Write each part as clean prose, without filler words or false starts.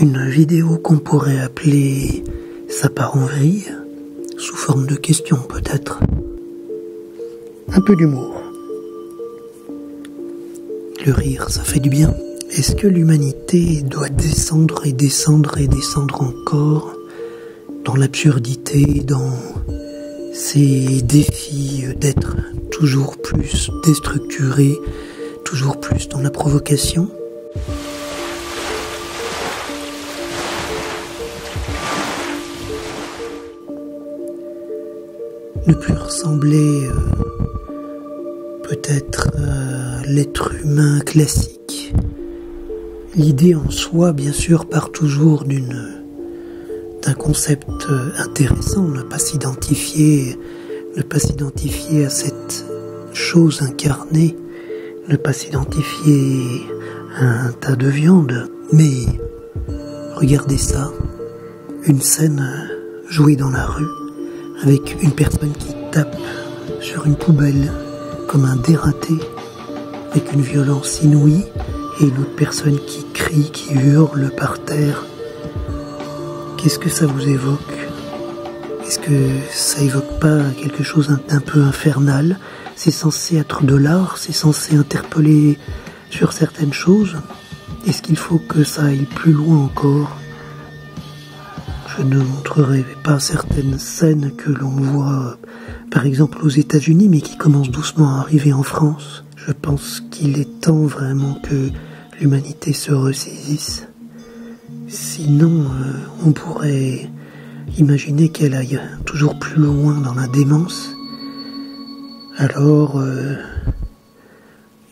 Une vidéo qu'on pourrait appeler « Ça part en vrille », sous forme de question peut-être. Un peu d'humour. Le rire, ça fait du bien. Est-ce que l'humanité doit descendre et descendre et descendre encore dans l'absurdité, dans ces défis d'être toujours plus déstructuré, toujours plus dans la provocation ? Ne plus ressembler peut-être à l'être humain classique. L'idée en soi, bien sûr, part toujours d'un concept intéressant, ne pas s'identifier à cette chose incarnée, ne pas s'identifier à un tas de viande. Mais regardez ça, une scène jouée dans la rue, avec une personne qui tape sur une poubelle comme un dératé, avec une violence inouïe, et une autre personne qui crie, qui hurle par terre. Qu'est-ce que ça vous évoque? Est-ce que ça évoque pas quelque chose d'un peu infernal? C'est censé être de l'art, c'est censé interpeller sur certaines choses. Est-ce qu'il faut que ça aille plus loin encore? Je ne montrerai pas certaines scènes que l'on voit, par exemple aux États-Unis, mais qui commencent doucement à arriver en France. Je pense qu'il est temps vraiment que l'humanité se ressaisisse. Sinon, on pourrait imaginer qu'elle aille toujours plus loin dans la démence. Alors,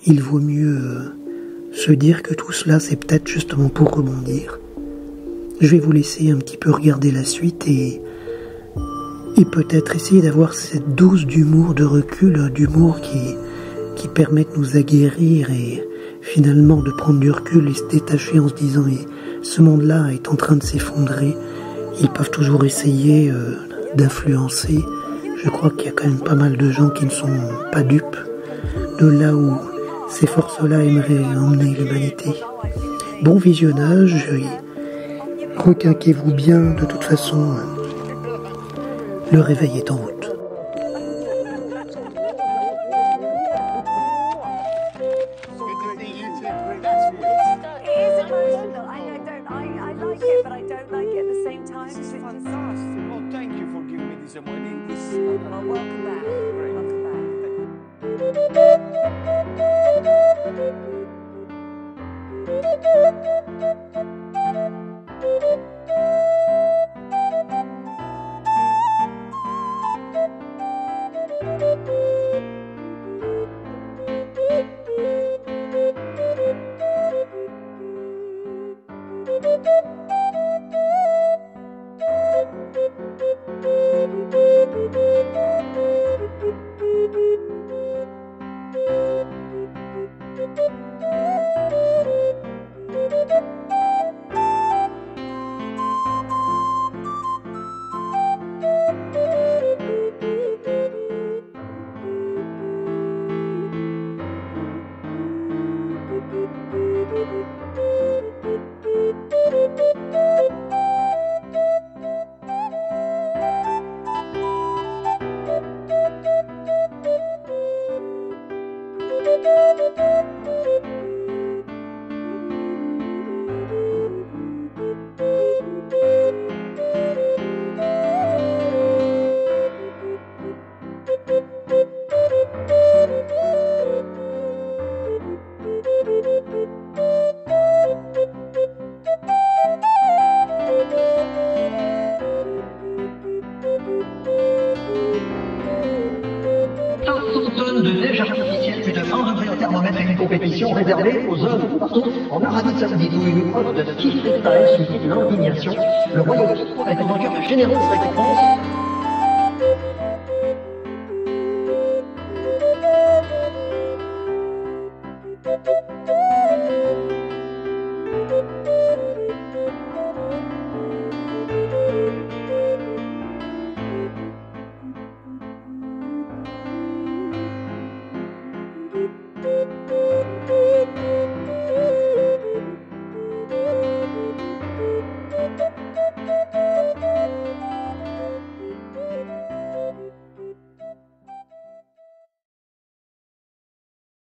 il vaut mieux se dire que tout cela, c'est peut-être justement pour rebondir. Je vais vous laisser un petit peu regarder la suite et peut-être essayer d'avoir cette dose d'humour, de recul, d'humour qui permet de nous aguerrir et finalement de prendre du recul et se détacher en se disant ce monde-là est en train de s'effondrer. Ils peuvent toujours essayer d'influencer. Je crois qu'il y a quand même pas mal de gens qui ne sont pas dupes de là où ces forces-là aimeraient emmener l'humanité. Bon visionnage. Requinquez-vous bien, de toute façon, le réveil est en route. De neige artificielle, plus de 1 degré au thermomètre et une compétition réservée aux hommes partout en Arabie Saoudite où une épreuve de ski freestyle suscite l'indignation. Le Royaume-Uni est en vainqueur de généreuses récompenses.